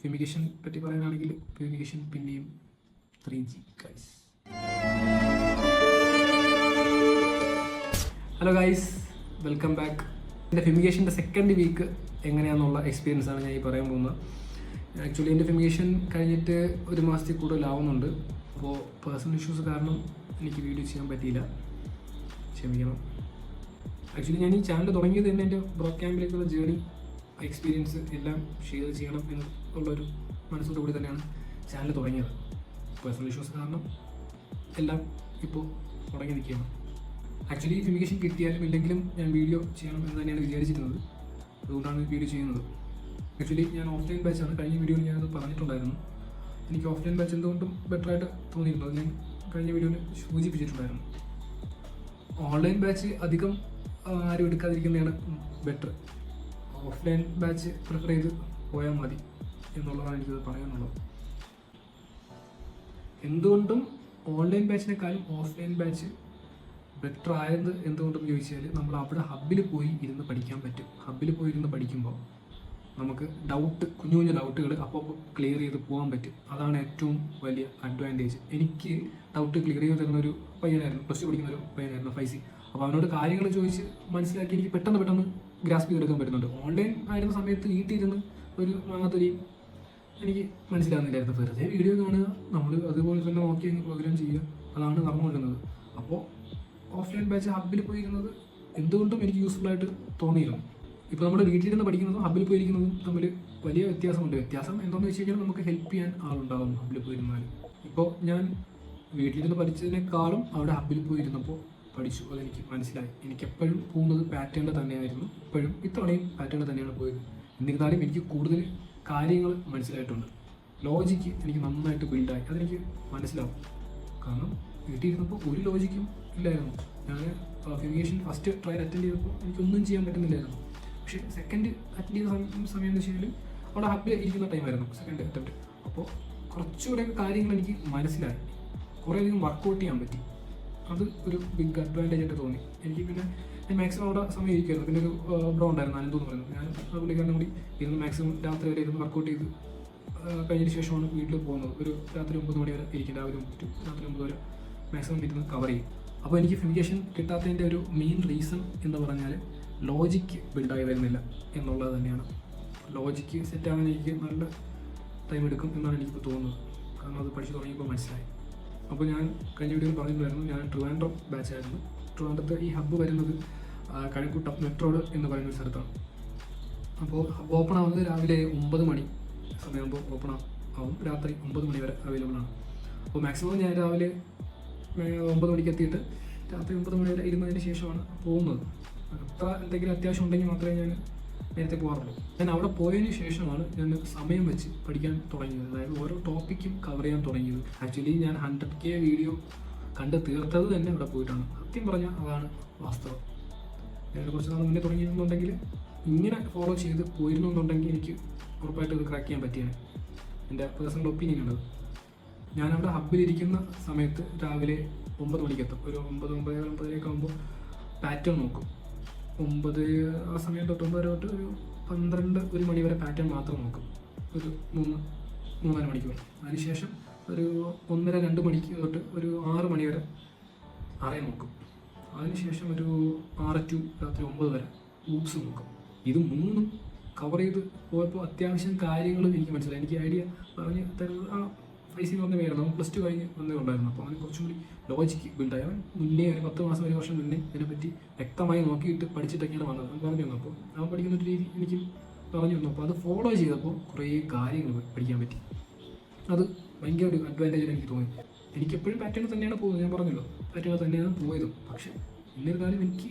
Fumigation പറ്റി പറയാനാണെങ്കിൽ fumigation പിന്നെയും 3G guys. Hello guys, welcome back. എൻ്റെ ഫ്യൂമിഗേഷൻ്റെ സെക്കൻഡ് വീക്ക് എങ്ങനെയാണെന്നുള്ള എക്സ്പീരിയൻസ് ആണ് ഞാൻ ഈ പറയാൻ പോകുന്നത്. ആക്ച്വലി എൻ്റെ ഫ്യൂമിഗേഷൻ കഴിഞ്ഞിട്ട് ഒരു മാസത്തിൽ കൂടുതലാവുന്നുണ്ട്. അപ്പോൾ പേഴ്സണൽ ഇഷ്യൂസ് കാരണം എനിക്ക് വീഡിയോ ചെയ്യാൻ പറ്റിയില്ല, ക്ഷമിക്കണം. ആക്ച്വലി ഞാൻ ഈ ചാനൽ തുടങ്ങിയത് തന്നെ എൻ്റെ ബ്രോ ക്യാമ്പിലേക്കുള്ള ജേർണി എക്സ്പീരിയൻസ് എല്ലാം ഷെയർ ചെയ്യണം എന്നുള്ളൊരു മനസ്സോടുകൂടി തന്നെയാണ് ചാനൽ തുടങ്ങിയത്. പേഴ്സണൽ ഇഷ്യൂസ് കാരണം എല്ലാം ഇപ്പോൾ തുടങ്ങി നിൽക്കുകയാണ്. ആക്ച്വലി ഫ്യൂമിഗേഷൻ കിട്ടിയാലും ഇല്ലെങ്കിലും ഞാൻ വീഡിയോ ചെയ്യണം എന്ന് തന്നെയാണ് വിചാരിച്ചിരുന്നത്. അതുകൊണ്ടാണ് വീഡിയോ ചെയ്യുന്നത്. ആക്ച്വലി ഞാൻ ഓഫ്ലൈൻ ബാച്ചാണ്. കഴിഞ്ഞ വീഡിയോയിൽ ഞാനത് പറഞ്ഞിട്ടുണ്ടായിരുന്നു. എനിക്ക് ഓഫ്ലൈൻ ബാച്ച് എന്തുകൊണ്ടും ബെറ്ററായിട്ട് തോന്നിയിരുന്നു. അത് ഞാൻ കഴിഞ്ഞ വീഡിയോയിൽ സൂചിപ്പിച്ചിട്ടുണ്ടായിരുന്നു. ഓൺലൈൻ ബാച്ച് അധികം ആരും എടുക്കാതിരിക്കുന്നതാണ് ബെറ്റർ. ഓഫ്ലൈൻ ബാച്ച് പ്രിഫർ ചെയ്ത് പോയാൽ മതി എന്നുള്ളതാണ് എനിക്കത് പറയാനുള്ളത്. എന്തുകൊണ്ടും ഓൺലൈൻ ബാച്ചിനേക്കാളും ഓഫ്ലൈൻ ബാച്ച് ബെറ്റർ ആയത് എന്തുകൊണ്ടെന്ന് ചോദിച്ചാൽ നമ്മൾ അവിടെ ഹബ്ബിൽ പോയി ഇരുന്ന് പഠിക്കാൻ പറ്റും. ഹബ്ബിൽ പോയി ഇരുന്ന് പഠിക്കുമ്പോൾ നമുക്ക് കുഞ്ഞു കുഞ്ഞു ഡൗട്ടുകൾ അപ്പോൾ ക്ലിയർ ചെയ്ത് പോകാൻ പറ്റും. അതാണ് ഏറ്റവും വലിയ അഡ്വാൻറ്റേജ്. എനിക്ക് ഡൗട്ട് ക്ലിയർ ചെയ്ത് തരുന്നൊരു പയ്യനായിരുന്നു, പ്ലസ് ടു പഠിക്കുന്ന ഒരു പയ്യനായിരുന്നു, ഫൈസി. അപ്പോൾ അവനോട് കാര്യങ്ങൾ ചോദിച്ച് മനസ്സിലാക്കി എനിക്ക് പെട്ടെന്ന് ഗ്രാസ്പ് ചെയ്തെടുക്കാൻ പറ്റുന്നുണ്ട്. ഓൺലൈൻ ആയിരുന്ന സമയത്ത് വീട്ടിൽ ഇരുന്ന് ഒരു മാങ്ങാത്തൊരി എനിക്ക് മനസ്സിലാകുന്നില്ലായിരുന്നു. വെറുതെ വീഡിയോ കാണുക, നമ്മൾ അതുപോലെ തന്നെ നോക്കി അങ്ങ് പ്രോഗ്രാം ചെയ്യുക, അതാണ് നടന്നുകൊണ്ടിരുന്നത്. അപ്പോൾ ഓഫ്ലൈൻ ബാച്ച് ഹബ്ബിൽ പോയിരുന്നത് എന്തുകൊണ്ടും എനിക്ക് യൂസ്ഫുൾ ആയിട്ട് തോന്നിയിരുന്നു. ഇപ്പോൾ നമ്മൾ വീട്ടിലിരുന്ന് പഠിക്കുന്നതും ഹബ്ബിൽ പോയിരിക്കുന്നതും തമ്മിൽ വലിയ വ്യത്യാസമുണ്ട്. വ്യത്യാസം എന്താണെന്ന് വെച്ച് കഴിഞ്ഞാൽ നമുക്ക് ഹെൽപ്പ് ചെയ്യാൻ ആളുണ്ടാകും ഹബ്ബിൽ പോയിരുന്നാൽ. ഇപ്പോൾ ഞാൻ വീട്ടിലിരുന്ന് പഠിച്ചതിനേക്കാളും അവിടെ ഹബ്ബിൽ പോയിരുന്നപ്പോൾ പഠിച്ചു. അതെനിക്ക് മനസ്സിലായി. എനിക്കെപ്പോഴും പോകുന്നത് പാറ്റേണിൽ തന്നെയായിരുന്നു. ഇപ്പോഴും ഇത്തവണയും പാറ്റേണിൽ തന്നെയാണ് പോയത്. എന്നിരുന്നാലും എനിക്ക് കൂടുതൽ കാര്യങ്ങൾ മനസ്സിലായിട്ടുണ്ട്. ലോജിക്ക് എനിക്ക് നന്നായിട്ട് ബിൽഡായി. അതെനിക്ക് മനസ്സിലാവും. കാരണം വീട്ടിൽ ഇരുന്നപ്പോൾ ഒരു ലോജിക്കും ഇല്ലായിരുന്നു. ഞാൻ ഫ്യൂമിഗേഷൻ ഫസ്റ്റ് ട്രയൽ അറ്റൻഡ് ചെയ്തപ്പോൾ എനിക്കൊന്നും ചെയ്യാൻ പറ്റുന്നില്ലായിരുന്നു. പക്ഷേ സെക്കൻഡ് അറ്റൻഡ് ചെയ്ത സമയം എന്ന് വെച്ച് കഴിഞ്ഞാൽ അവിടെ ഹബ്ബിൽ ഇരിക്കുന്ന ടൈമായിരുന്നു സെക്കൻഡ് അറ്റംപ്റ്റ്. അപ്പോൾ കുറച്ചുകൂടെ കാര്യങ്ങൾ എനിക്ക് മനസ്സിലായി. കുറേയധികം വർക്കൗട്ട് ചെയ്യാൻ പറ്റി. അത് ഒരു ബിഗ് അഡ്വാൻറ്റേജ് ആയിട്ട് തോന്നി എനിക്ക്. പിന്നെ ഞാൻ മാക്സിമം അവിടെ സമയം ഇരിക്കുമായിരുന്നു. പിന്നെ ഒരു ബ്രോ ഉണ്ടായിരുന്നു, അനന്തെന്ന് പറയുന്നത്. ഞാൻ പുള്ളിക്കാരനും കൂടി ഇരുന്ന് മാക്സിമം രാത്രി വരെ ഇരുന്ന് വർക്കൗട്ട് ചെയ്ത് കഴിഞ്ഞതിന് ശേഷമാണ് വീട്ടിൽ പോകുന്നത്. ഒരു രാത്രി 9 മണി വരെ ഇരിക്കും. രാവിലെ 9 രാത്രി 9 വരെ മാക്സിമം ഇരുന്ന് കവർ ചെയ്യും. അപ്പോൾ എനിക്ക് ഫ്യൂമിഗേഷൻ കിട്ടാത്തതിൻ്റെ ഒരു മെയിൻ റീസൺ എന്ന് പറഞ്ഞാൽ ലോജിക്ക് ബിൽഡായി വരുന്നില്ല എന്നുള്ളത് തന്നെയാണ്. ലോജിക്ക് സെറ്റാകാൻ എനിക്ക് നല്ല ടൈം എടുക്കും എന്നാണ് എനിക്കിപ്പോൾ തോന്നുന്നത്. കാരണം അത് പഠിച്ചു തുടങ്ങിയപ്പോൾ മനസ്സിലായി. അപ്പോൾ ഞാൻ കഴിഞ്ഞ വീഡിയോയിൽ പറഞ്ഞിട്ടുണ്ടായിരുന്നു, ഞാൻ ട്രിവാൻഡ്രം ബാച്ചായിരുന്നു. ട്രിവാൻഡ്രത്ത് ഈ ഹബ്ബ് വരുന്നത് കഴക്കൂട്ടം മെട്രോഡ് എന്ന് പറയുന്ന ഒരു സ്ഥലത്താണ്. അപ്പോൾ ഹബ്ബ് ഓപ്പൺ ആവുന്നത് രാവിലെ 9 മണി സമയമാകുമ്പോൾ ഓപ്പൺ ആവും. രാത്രി 9 മണി വരെ അവൈലബിൾ ആണ്. അപ്പോൾ മാക്സിമം ഞാൻ രാവിലെ 9 മണിക്ക് എത്തിയിട്ട് രാത്രി 9 മണി വരെ ഇരുന്നതിന് ശേഷമാണ് പോകുന്നത്. അത്ര എന്തെങ്കിലും അത്യാവശ്യം ഉണ്ടെങ്കിൽ മാത്രമേ ഞാൻ നേരത്തെ പോകാറുള്ളൂ. ഞാൻ അവിടെ പോയതിന് ശേഷമാണ് ഞാൻ സമയം വെച്ച് പഠിക്കാൻ തുടങ്ങിയത്. അതായത് ഓരോ ടോപ്പിക്കും കവർ ചെയ്യാൻ തുടങ്ങിയത്. ആക്ച്വലി ഞാൻ 100K വീഡിയോ കണ്ട് തീർത്തത് തന്നെ അവിടെ പോയിട്ടാണ്. സത്യം പറഞ്ഞാൽ അതാണ് വാസ്തവം. ഞാൻ കുറച്ച് നാൾ മുന്നേ തുടങ്ങിയിരുന്നുണ്ടെങ്കിൽ ഇങ്ങനെ ഫോളോ ചെയ്ത് പോയിരുന്നുണ്ടെങ്കിൽ എനിക്ക് ഉറപ്പായിട്ട് ഇത് ക്രാക്ക് ചെയ്യാൻ പറ്റിയാണ്. എൻ്റെ പേഴ്സണൽ ഒപ്പീനിയൻ ഉള്ളത്. ഞാനവിടെ ഹബ്ബിലിരിക്കുന്ന സമയത്ത് രാവിലെ 9 മണിക്കെത്തും. ഒരു 9-9:30 ആകുമ്പോൾ പാറ്റേൺ നോക്കും. 9 ആ സമയം തൊട്ട് 9 തൊട്ട് ഒരു 12-1 മണി വരെ പാറ്റേൺ മാത്രം നോക്കും. ഒരു 3-3.5 മണിക്കൂർ. അതിനുശേഷം ഒരു 1:30-2 മണിക്ക് തൊട്ട് ഒരു 6 മണി വരെ അറേ നോക്കും. അതിനുശേഷം ഒരു 6 to രാത്രി 9 വരെ ഊപ്സ് നോക്കും. ഇത് 3 കവർ ചെയ്ത് പോയപ്പോൾ അത്യാവശ്യം കാര്യങ്ങൾ എനിക്ക് മനസ്സിലായി. എനിക്ക് ഐഡിയ പറഞ്ഞ് തരുന്നത് ആ ഫൈസി എന്ന് പറഞ്ഞ പേരാണ്. അവൻ +2 കഴിഞ്ഞ് വന്നേ ഉണ്ടായിരുന്നു. അപ്പോൾ അവന് കുറച്ചും കൂടി ലോജിക്ക് ബിൽഡായി. അവൻ മുന്നേ ഒരു 10 മാസം 1 വർഷം മുന്നേ ഇതിനെപ്പറ്റി വ്യക്തമായി നോക്കിയിട്ട് പഠിച്ചിട്ടൊക്കെയാണ് വന്നത്. അവൻ പറഞ്ഞു തന്നു. അപ്പോൾ അവൻ പഠിക്കുന്ന ഒരു രീതി എനിക്ക് പറഞ്ഞു തന്നു. അപ്പോൾ അത് ഫോളോ ചെയ്തപ്പോൾ കുറേ കാര്യങ്ങൾ പഠിക്കാൻ പറ്റി. അത് ഭയങ്കര ഒരു അഡ്വാൻറ്റേജ് എനിക്ക് തോന്നി. എനിക്കെപ്പോഴും പാറ്റേൺ തന്നെയാണ് പോകുന്നത്. ഞാൻ പറഞ്ഞല്ലോ, പാറ്റേൺ തന്നെയാണ് പോയതും. പക്ഷേ എന്നിരുന്നാലും എനിക്ക്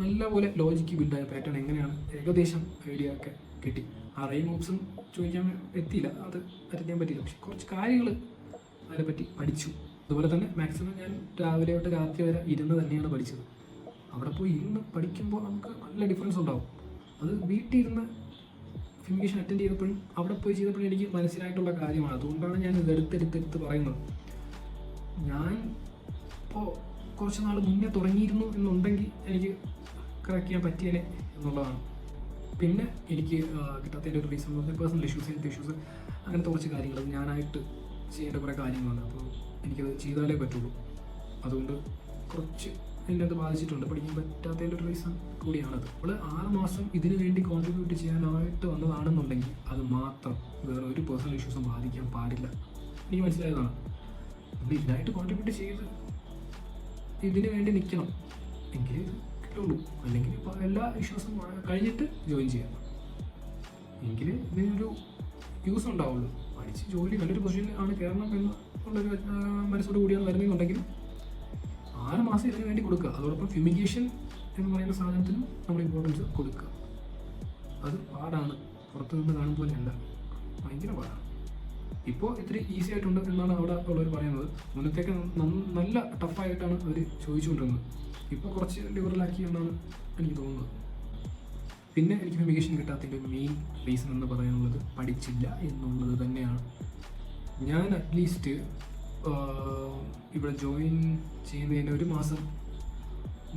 നല്ലപോലെ ലോജിക്ക് ബിൽഡായ പാറ്റേൺ എങ്ങനെയാണ് ഏകദേശം ഐഡിയ ഒക്കെ കിട്ടി. ആ റെയിൻ ഓപ്സും ചോദിക്കാൻ എത്തിയില്ല, അത് അറിയാൻ പറ്റിയില്ല. പക്ഷെ കുറച്ച് കാര്യങ്ങൾ അതിനെപ്പറ്റി പഠിച്ചു. അതുപോലെ തന്നെ മാക്സിമം ഞാൻ രാവിലെ തൊട്ട് രാത്രി വരെ ഇരുന്ന് തന്നെയാണ് പഠിച്ചത്. അവിടെ പോയി ഇരുന്ന് പഠിക്കുമ്പോൾ നമുക്ക് നല്ല ഡിഫറൻസ് ഉണ്ടാവും. അത് വീട്ടിൽ ഇരുന്ന് ഫ്യൂമിഗേഷൻ അറ്റൻഡ് ചെയ്തപ്പോഴും അവിടെ പോയി ചെയ്തപ്പോഴും എനിക്ക് മനസ്സിലായിട്ടുള്ള കാര്യമാണ്. അതുകൊണ്ടാണ് ഞാൻ ഇതെടുത്തെടുത്ത് പറയുന്നത്. ഞാൻ ഇപ്പോൾ കുറച്ച് നാൾ മുന്നേ തുടങ്ങിയിരുന്നു എന്നുണ്ടെങ്കിൽ എനിക്ക് ക്രാക്ക് ചെയ്യാൻ പറ്റിയേനെ എന്നുള്ളതാണ്. പിന്നെ എനിക്ക് കിട്ടാത്തതിൻ്റെ ഒരു റീസൺ എന്ന് പറഞ്ഞാൽ പേഴ്സണൽ ഇഷ്യൂസ്, ഹെൽത്ത് ഇഷ്യൂസ്, അങ്ങനത്തെ കുറച്ച് കാര്യങ്ങൾ ഞാനായിട്ട് ചെയ്യേണ്ട കുറേ കാര്യങ്ങളുണ്ട്. അപ്പോൾ എനിക്കത് ചെയ്താലേ പറ്റുള്ളൂ. അതുകൊണ്ട് കുറച്ച് എന്നെ അത് ബാധിച്ചിട്ടുണ്ട്. പഠിക്കാൻ പറ്റാത്തതിൻ്റെ ഒരു റീസൺ കൂടിയാണത്. അപ്പോൾ 6 മാസം ഇതിനു വേണ്ടി കോൺട്രിബ്യൂട്ട് ചെയ്യാനായിട്ട് വന്നതാണെന്നുണ്ടെങ്കിൽ അത് മാത്രം, വേറെ ഒരു പേഴ്സണൽ ഇഷ്യൂസും ബാധിക്കാൻ പാടില്ല. എനിക്ക് മനസ്സിലായതാണ്. നമ്മൾ ഇതിനായിട്ട് കോൺട്രിബ്യൂട്ട് ചെയ്ത് ഇതിനു വേണ്ടി നിൽക്കണം എങ്കിലേ ഇത് കിട്ടുള്ളൂ. അല്ലെങ്കിൽ ഇപ്പോൾ എല്ലാ ഇഷ്യൂസും കഴിഞ്ഞിട്ട് ജോയിൻ ചെയ്യാം, എങ്കിൽ ഇതിനൊരു യൂസ് ഉണ്ടാവുള്ളൂ. പഠിച്ച് ജോലി നല്ലൊരു പൊസിഷനിൽ ആണ് കയറണം എന്നുള്ളൊരു മനസ്സോട് കൂടിയാണ് വരുന്നതെന്നുണ്ടെങ്കിൽ 6 മാസം ഇതിനു വേണ്ടി കൊടുക്കുക. അതോടൊപ്പം ഫ്യൂമിഗേഷൻ എന്ന് പറയുന്ന സാധനത്തിനും നമ്മൾ ഇമ്പോർട്ടൻസ് കൊടുക്കുക. അത് പാടാണ്, പുറത്തു നിന്ന് കാണും പോലെയല്ല, ഭയങ്കര പാടാണ്. ഇപ്പോൾ ഇത്തിരി ഈസി ആയിട്ടുണ്ട് എന്നാണ് അവിടെ ഉള്ളവർ പറയുന്നത്. മുന്നത്തേക്ക് നല്ല ടഫായിട്ടാണ് അവർ ചോദിച്ചുകൊണ്ടിരുന്നത്. ഇപ്പോൾ കുറച്ച് ലിബറലാക്കി എന്നാണ് എനിക്ക് തോന്നുന്നത്. പിന്നെ എനിക്ക് ഫ്യൂമിഗേഷൻ കിട്ടാത്തതിൻ്റെ മെയിൻ റീസൺ എന്ന് പറയാനുള്ളത് പഠിച്ചില്ല എന്നുള്ളത് തന്നെയാണ്. ഞാൻ അറ്റ്ലീസ്റ്റ് ഇവിടെ ജോയിൻ ചെയ്യുന്നതിന് 1 മാസം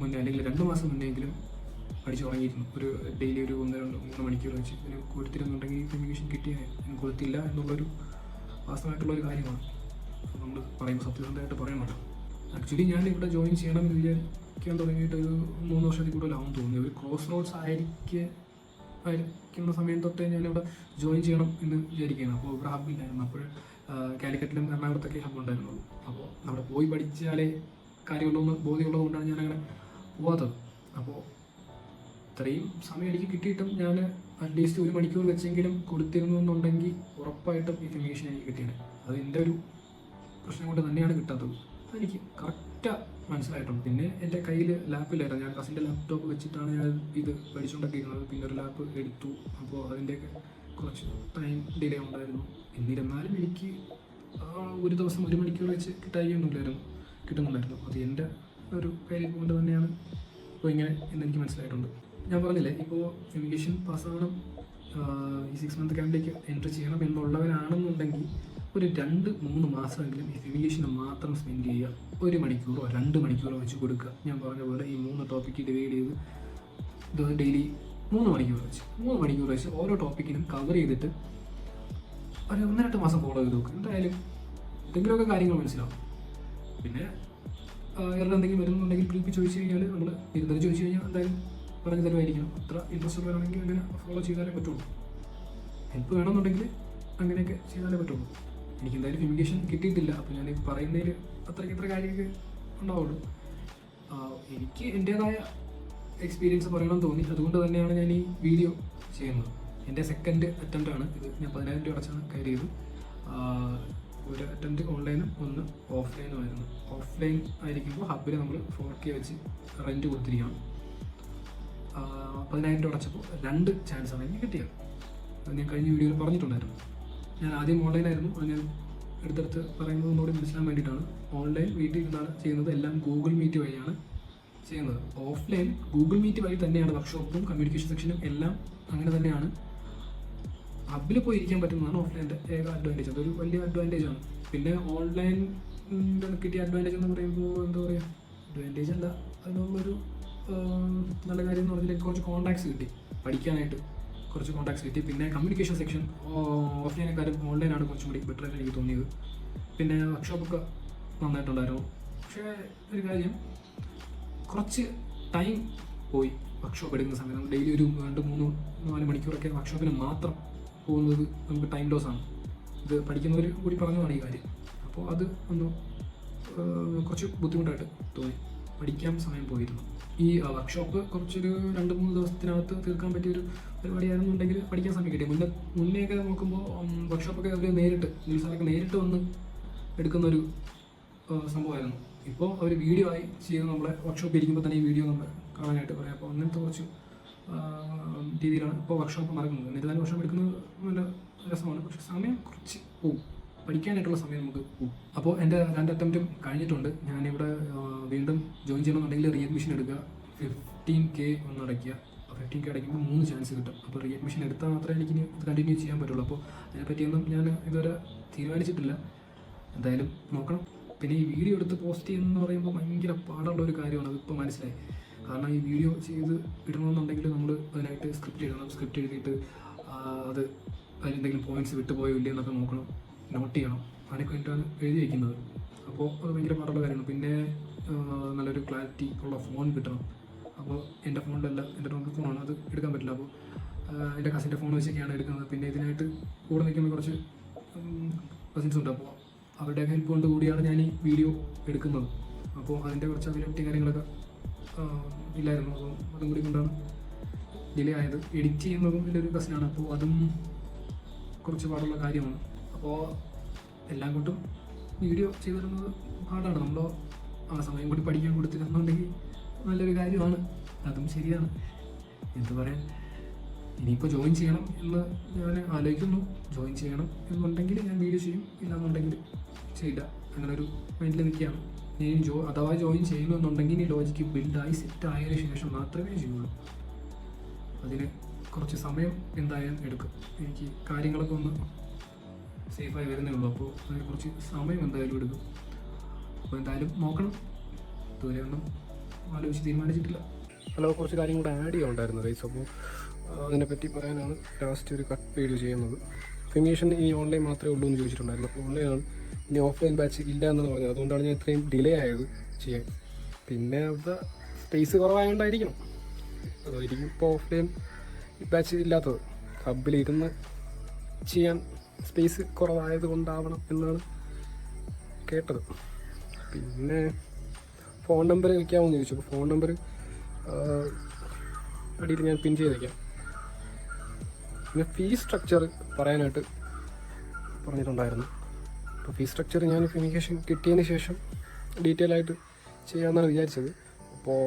മുന്നേ അല്ലെങ്കിൽ 2 മാസം മുന്നെങ്കിലും പഠിച്ചു തുടങ്ങിയിരുന്നു. ഒരു ഡെയിലി ഒരു 1-3 മണിക്കൂർ വെച്ച് ഇതിന് കൊടുത്തിരുന്നുണ്ടെങ്കിൽ ഫ്യൂമിഗേഷൻ കിട്ടിയ കൊടുത്തില്ല എന്നുള്ളൊരു വാസ്തവമായിട്ടുള്ളൊരു കാര്യമാണ്. നമ്മൾ പറയുമ്പോൾ സത്യസന്ധമായിട്ട് പറയണമല്ലോ. ആക്ച്വലി ഞാൻ ഇവിടെ ജോയിൻ ചെയ്യണമെന്ന് വിചാരിക്കാൻ തുടങ്ങിയിട്ട് ഒരു 3 വർഷത്തിൽ കൂടുതലാവും തോന്നി. ഒരു ക്രോസ് റോഡ്സ് ആയിരിക്കുന്ന സമയം തൊട്ടേ ഞാനിവിടെ ജോയിൻ ചെയ്യണം എന്ന് വിചാരിക്കുകയാണ്. അപ്പോൾ ഇവിടെ ഹബ്ബില്ലായിരുന്നു. അപ്പോൾ കാലിക്കറ്റിലും എറണാകുളത്തൊക്കെ ഹബ്ബ് ഉണ്ടായിരുന്നുള്ളൂ. അപ്പോൾ അവിടെ പോയി പഠിച്ചാലേ കാര്യമുള്ളൂ ബോധ്യമുള്ളത് കൊണ്ടാണ് ഞാനങ്ങനെ പോകാത്തത്. അപ്പോൾ ഇത്രയും സമയം എനിക്ക് കിട്ടിയിട്ടും ഞാൻ അറ്റ്ലീസ്റ്റ് 1 മണിക്കൂർ വെച്ചെങ്കിലും കൊടുത്തിരുന്നു എന്നുണ്ടെങ്കിൽ ഉറപ്പായിട്ടും ഈ ഫ്യൂമിഗേഷൻ എനിക്ക് കിട്ടിയത്. അത് എൻ്റെ ഒരു പ്രശ്നം കൊണ്ട് തന്നെയാണ് കിട്ടാത്തത്. അതെനിക്ക് കറക്റ്റ് മനസ്സിലായിട്ടുണ്ട്. പിന്നെ എൻ്റെ കയ്യിൽ ലാപ്പില്ലായിരുന്നു. ഞാൻ കസിൻ്റെ ലാപ്ടോപ്പ് വെച്ചിട്ടാണ് ഞാൻ ഇത് പഠിച്ചുകൊണ്ടൊക്കെ ഇരുന്നത്. പിന്നെ ഒരു ലാപ്പ് എടുത്തു. അപ്പോൾ അതിൻ്റെയൊക്കെ കുറച്ച് ടൈം ഡിലേ ഉണ്ടായിരുന്നു. എന്നിരുന്നാലും എനിക്ക് ഒരു ദിവസം 1 മണിക്കൂർ വെച്ച് കിട്ടുന്നുണ്ടായിരുന്നു. അത് എൻ്റെ ഒരു കാര്യം കൊണ്ട് തന്നെയാണ് ഇപ്പോൾ ഇങ്ങനെ എന്നെനിക്ക് മനസ്സിലായിട്ടുണ്ട്. ഞാൻ പറഞ്ഞില്ലേ, ഇപ്പോൾ ഫ്യൂമിഗേഷൻ പാസ്സാവണം, ഈ 6 മന്ത് ക്യാമ്പിലേക്ക് എൻട്രി ചെയ്യണം എന്നുള്ളവരാണെന്നുണ്ടെങ്കിൽ ഒരു 2-3 മാസമെങ്കിലും ഈ ഫ്യൂമിഗേഷന് മാത്രം സ്പെൻഡ് ചെയ്യുക. 1 മണിക്കൂറോ 2 മണിക്കൂറോ വെച്ച് കൊടുക്കുക. ഞാൻ പറഞ്ഞ പോലെ ഈ 3 ടോപ്പിക്ക് ഡിവൈഡ് ചെയ്ത് ഡെയിലി 3 മണിക്കൂർ വെച്ച് ഓരോ ടോപ്പിക്കിനും കവർ ചെയ്തിട്ട് ഒരു 1-2 മാസം ഫോളോ ചെയ്ത് നോക്കുക. എന്തായാലും എന്തെങ്കിലുമൊക്കെ കാര്യങ്ങൾ മനസ്സിലാവും. പിന്നെ വേറെ എന്തെങ്കിലും വരുന്നുണ്ടെങ്കിൽ ഗ്രൂപ്പിൽ ചോദിച്ചു കഴിഞ്ഞാൽ നമ്മൾ ഇരുന്നൂറ് ചോദിച്ചു കഴിഞ്ഞാൽ എന്തായാലും പറഞ്ഞു തരുമായിരിക്കണം. അത്ര ഇൻട്രസ്റ്റ് വേണമെങ്കിൽ അങ്ങനെ ഫോളോ ചെയ്താലേ പറ്റുള്ളൂ. ഹെൽപ്പ് വേണമെന്നുണ്ടെങ്കിൽ അങ്ങനെയൊക്കെ ചെയ്താലേ പറ്റുള്ളൂ. എനിക്ക് എന്തായാലും ഫ്യൂമിഗേഷൻ കിട്ടിയിട്ടില്ല. അപ്പോൾ ഞാൻ പറയുന്നതിൽ അത്രയ്ക്ക് കാര്യമൊക്കെ ഉണ്ടാവുള്ളൂ. എനിക്ക് എൻ്റേതായ എക്സ്പീരിയൻസ് പറയണമെന്ന് തോന്നി. അതുകൊണ്ട് തന്നെയാണ് ഞാൻ ഈ വീഡിയോ ചെയ്യുന്നത്. എൻ്റെ സെക്കൻഡ് അറ്റംപ്റ്റ് ആണ് ഇത്. ഞാൻ 10,000 രൂപ അടച്ചാണ് കയറിയത്. ഒരു അറ്റംപ്റ്റ് ഓൺലൈനും 1 ഓഫ്ലൈനും ആയിരുന്നു. ഓഫ്ലൈൻ ആയിരിക്കുമ്പോൾ ഹബ്ബിൽ നമ്മൾ 4K വെച്ച് റെൻറ്റ് കൊടുത്തിരിക്കണം. 10,000 രൂപ അടച്ചപ്പോൾ 2 ചാൻസാണ് എനിക്ക് കിട്ടിയത്. അത് ഞാൻ കഴിഞ്ഞ വീഡിയോയിൽ പറഞ്ഞിട്ടുണ്ടായിരുന്നു. ഞാൻ ആദ്യം ഓൺലൈനായിരുന്നു. അത് ഞാൻ എടുത്തെടുത്ത് പറയുന്നത് ഒന്നുകൂടി മനസ്സിലാൻ വേണ്ടിയിട്ടാണ്. ഓൺലൈൻ വീട്ടിൽ ഇരുന്നാണ് ചെയ്യുന്നത്. എല്ലാം ഗൂഗിൾ മീറ്റ് വഴിയാണ് ചെയ്യുന്നത്. ഓഫ്ലൈൻ ഗൂഗിൾ മീറ്റ് വഴി തന്നെയാണ് വർക്ക്ഷോപ്പും കമ്മ്യൂണിക്കേഷൻ സെക്ഷനും എല്ലാം അങ്ങനെ തന്നെയാണ്. ഹബ്ബിൽ പോയി ഇരിക്കാൻ പറ്റുന്നതാണ് ഓഫ്ലൈൻ്റെ ഏക അഡ്വാൻറ്റേജ്. അതൊരു വലിയ അഡ്വാൻറ്റേജാണ്. പിന്നെ ഓൺലൈൻ കിട്ടിയ അഡ്വാൻറ്റേജ് എന്ന് പറയുമ്പോൾ എന്താ പറയുക, അഡ്വാൻറ്റേജ് അല്ല, അതിനുള്ളൊരു നല്ല കാര്യം എന്ന് പറഞ്ഞാൽ കുറച്ച് കോൺടാക്ട്സ് കിട്ടി, പഠിക്കാനായിട്ട് കുറച്ച് കോൺടാക്ട്സ് കിട്ടി. പിന്നെ കമ്മ്യൂണിക്കേഷൻ സെക്ഷൻ ഓഫ്ലൈനെക്കാളും ഓൺലൈനാണ് കുറച്ചും കൂടി ബെറ്റർ ആയിട്ട് എനിക്ക് തോന്നിയത്. പിന്നെ വർക്ക്ഷോപ്പൊക്കെ നന്നായിട്ടുണ്ടായിരുന്നു. പക്ഷേ ഒരു കാര്യം, കുറച്ച് ടൈം പോയി വർക്ക്ഷോപ്പ് എടുക്കുന്ന സമയത്ത്. നമ്മൾ ഡെയിലി ഒരു 2-3-4 മണിക്കൂറൊക്കെ വർക്ക്ഷോപ്പിന് മാത്രം പോകുന്നത് നമുക്ക് ടൈം ലോസാണ്. ഇത് പഠിക്കുന്നവർ കൂടി പറഞ്ഞതാണ് ഈ കാര്യം. അപ്പോൾ അത് ഒന്ന് കുറച്ച് ബുദ്ധിമുട്ടായിട്ട് തോന്നി. പഠിക്കാൻ സമയം പോയിരുന്നു. ഈ വർക്ക്ഷോപ്പ് കുറച്ചൊരു 2-3 ദിവസത്തിനകത്ത് തീർക്കാൻ പറ്റിയൊരു പരിപാടിയായിരുന്നുണ്ടെങ്കിൽ പഠിക്കാൻ സമയം കിട്ടി. മുന്നേയൊക്കെ നോക്കുമ്പോൾ വർക്ക്ഷോപ്പൊക്കെ അവർ നിൽസാറൊക്കെ നേരിട്ട് വന്ന് എടുക്കുന്നൊരു സംഭവമായിരുന്നു. ഇപ്പോൾ അവർ വീഡിയോ ആയി ചെയ്ത് നമ്മളെ വർക്ക്ഷോപ്പ് ഇരിക്കുമ്പോൾ തന്നെ ഈ വീഡിയോ നമ്മൾ കാണാനായിട്ട് പറയാം. അപ്പോൾ അങ്ങനത്തെ കുറച്ച് രീതിയിലാണ് ഇപ്പോൾ വർക്ക്ഷോപ്പ് നടക്കുന്നത്. എന്നിരുന്നാലും വർക്ക്ഷോപ്പ് എടുക്കുന്നത് നല്ല രസമാണ്. പക്ഷേ സമയം കുറച്ച് പോവും, പഠിക്കാനായിട്ടുള്ള സമയം നമുക്ക് പോകും. അപ്പോൾ എൻ്റെ 2 അറ്റംപ്റ്റും കഴിഞ്ഞിട്ടുണ്ട്. ഞാനിവിടെ വീണ്ടും ജോയിൻ ചെയ്യണമെന്നുണ്ടെങ്കിൽ റീഅഡ്മിഷൻ എടുക്കുക, 15K ഒന്ന് അടയ്ക്കുക. 15K അടയ്ക്കുമ്പോൾ 3 ചാൻസ് കിട്ടും. അപ്പോൾ റീഅഡ്മിഷൻ എടുത്താൽ മാത്രമേ എനിക്ക് ഇത് കണ്ടിന്യൂ ചെയ്യാൻ പറ്റുള്ളൂ. അപ്പോൾ അതിനെപ്പറ്റിയൊന്നും ഞാൻ ഇതുവരെ തീരുമാനിച്ചിട്ടില്ല. എന്തായാലും നോക്കണം. പിന്നെ ഈ വീഡിയോ എടുത്ത് പോസ്റ്റ് ചെയ്യുന്നതെന്ന് പറയുമ്പോൾ ഭയങ്കര പാടുള്ള ഒരു കാര്യമാണ്. അതിപ്പോൾ മനസ്സിലായി. കാരണം ഈ വീഡിയോ ചെയ്ത് ഇടണമെന്നുണ്ടെങ്കിൽ നമ്മൾ അതിനായിട്ട് സ്ക്രിപ്റ്റ് എഴുതണം. സ്ക്രിപ്റ്റ് എഴുതിയിട്ട് അത് അതിലെന്തെങ്കിലും പോയിൻറ്റ്സ് വിട്ടുപോയോ ഇല്ലേ എന്നൊക്കെ നോക്കണം, നോട്ട് ചെയ്യണം. അതിനൊക്കെ വേണ്ടിയിട്ടാണ് എഴുതി വയ്ക്കുന്നത്. അപ്പോൾ അത് ഭയങ്കര പാടുള്ള കാര്യമാണ്. പിന്നെ നല്ലൊരു ക്ലാരിറ്റി ഉള്ള ഫോൺ കിട്ടണം. അപ്പോൾ എൻ്റെ ഫോണിലല്ല, എൻ്റെ നോട്ട് ഫോണാണ്, അത് എടുക്കാൻ പറ്റില്ല. അപ്പോൾ എൻ്റെ കസിൻ്റെ ഫോൺ വെച്ചൊക്കെയാണ് എടുക്കുന്നത്. പിന്നെ ഇതിനായിട്ട് കൂടെ നിൽക്കുന്ന കുറച്ച് കസിൻസ് ഉണ്ട്. അപ്പോൾ അവരുടെ ഹെൽപ്പ് കൊണ്ട് കൂടിയാണ് ഞാൻ ഈ വീഡിയോ എടുക്കുന്നത്. അപ്പോൾ അതിൻ്റെ കുറച്ച് അവൈലബിലിറ്റി കാര്യങ്ങളൊക്കെ ഇല്ലായിരുന്നു. അപ്പോൾ അതും കൂടി കൊണ്ടാണ് ഡിലേ ആയത്. എഡിറ്റ് ചെയ്യുന്നതും എൻ്റെ ഒരു കസിനാണ്. അപ്പോൾ അതും കുറച്ച് പാടുള്ള കാര്യമാണ്. അപ്പോൾ എല്ലാം കൊണ്ടും വീഡിയോ ചെയ്തു തരുന്നത് പാടാണ്. നമ്മൾ ആ സമയം കൂടി പഠിക്കാൻ കൊടുത്തിരുന്നുണ്ടെങ്കിൽ നല്ലൊരു കാര്യമാണ്. അതും ശരിയാണ്. എന്തു പറയാൻ, ഇനിയിപ്പോൾ ജോയിൻ ചെയ്യണം എന്ന് ഞാൻ ആലോചിക്കുന്നു. ജോയിൻ ചെയ്യണം എന്നുണ്ടെങ്കിൽ ഞാൻ വീഡിയോ ചെയ്യും, ഇല്ലാന്നുണ്ടെങ്കിൽ ചെയ്യില്ല. അങ്ങനെ ഒരു മൈൻഡിൽ നിൽക്കുകയാണ്. ഞാൻ അഥവാ ജോയിൻ ചെയ്യുന്നുണ്ടെങ്കിൽ ഈ ലോജിക്ക് ബിൽഡായി സെറ്റ് ആയതിനു ശേഷം മാത്രമേ ചെയ്യുള്ളൂ. അതിന് കുറച്ച് സമയം എന്തായാലും എടുക്കും. എനിക്ക് കാര്യങ്ങളൊക്കെ ഒന്ന് സേഫായി വരുന്നേ ഉള്ളൂ. അപ്പോൾ അതിന് കുറച്ച് സമയം എന്തായാലും എടുക്കും. അപ്പോൾ എന്തായാലും നോക്കണം. ഇതുവരെ ഒന്നും ആലോചിച്ച് തീരുമാനിച്ചിട്ടില്ല. ഹലോ, കുറച്ച് കാര്യങ്ങൾ കൂടെ ആഡ് ചെയ്യാനുണ്ടായിരുന്നു ഗൈസ്. അപ്പോൾ അതിനെപ്പറ്റി പറയാനാണ് ലാസ്റ്റ് ഒരു കട്ട് വീഡിയോ ചെയ്യുന്നത്. ഫിനിഷൻ ഈ ഓൺലൈൻ മാത്രമേ ഉള്ളൂ എന്ന് ചോദിച്ചിട്ടുണ്ടായിരുന്നു. അപ്പോൾ ഓൺലൈനാണ്, ഇനി ഓഫ്ലൈൻ ബാച്ച് ഇല്ല എന്നാണ് പറഞ്ഞത്. അതുകൊണ്ടാണ് ഞാൻ ഇത്രയും ഡിലേ ആയത് ചെയ്യാൻ. പിന്നെ അവിടെ സ്പേസ് കുറവായതുകൊണ്ടായിരിക്കണം, അതായിരിക്കും ഇപ്പോൾ ഓഫ്ലൈൻ ബാച്ച് ഇല്ലാത്തത്. ഹബ്ബിലിരുന്ന് ചെയ്യാൻ സ്പേസ് കുറവായത് കൊണ്ടാവണം എന്നാണ് കേട്ടത്. പിന്നെ ഫോൺ നമ്പർ വയ്ക്കാമെന്ന് ചോദിച്ചു. അപ്പോൾ ഫോൺ നമ്പർ അടിയിൽ ഞാൻ പിൻ ചെയ്തേക്കാം. പിന്നെ ഫീസ് സ്ട്രക്ചർ പറയാനായിട്ട് പറഞ്ഞിട്ടുണ്ടായിരുന്നു. അപ്പോൾ ഫീസ് സ്ട്രക്ചർ ഞാൻ ഫിനിക്കേഷൻ കിട്ടിയതിന് ശേഷം ഡീറ്റെയിൽ ആയിട്ട് ചെയ്യാമെന്നാണ് വിചാരിച്ചത്. അപ്പോൾ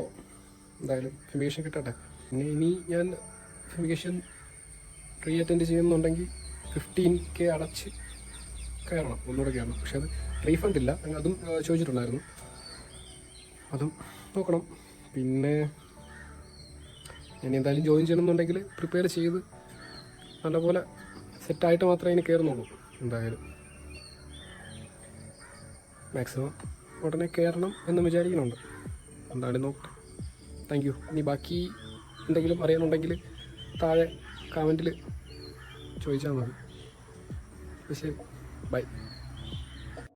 എന്തായാലും ഫിനിക്കേഷൻ കിട്ടട്ടെ. പിന്നെ ഇനി ഞാൻ ഫിനിക്കേഷൻ റീ അറ്റൻഡ് ചെയ്യുന്നുണ്ടെങ്കിൽ 15K അടച്ച് കയറണം, ഒന്നുകൂടെ കയറണം. പക്ഷെ അത് റീഫണ്ട് ഇല്ല, അതും ചോദിച്ചിട്ടുണ്ടായിരുന്നു. അതും നോക്കണം. പിന്നെ ഞാൻ എന്തായാലും ജോയിൻ ചെയ്യണമെന്നുണ്ടെങ്കിൽ പ്രിപ്പയർ ചെയ്ത് നല്ലപോലെ സെറ്റായിട്ട് മാത്രമേ ഇനി കയറുന്നുള്ളൂ. എന്തായാലും മാക്സിമം ഉടനെ കയറണം എന്ന് വിചാരിക്കുന്നുണ്ട്. എന്തായാലും നോക്കട്ടെ. Thank you. ഇനി ബാക്കി എന്തെങ്കിലും അറിയാനുണ്ടെങ്കിൽ താഴെ കമൻറ്റിൽ ചോദിച്ചാൽ മതി. ശരി, ബൈ.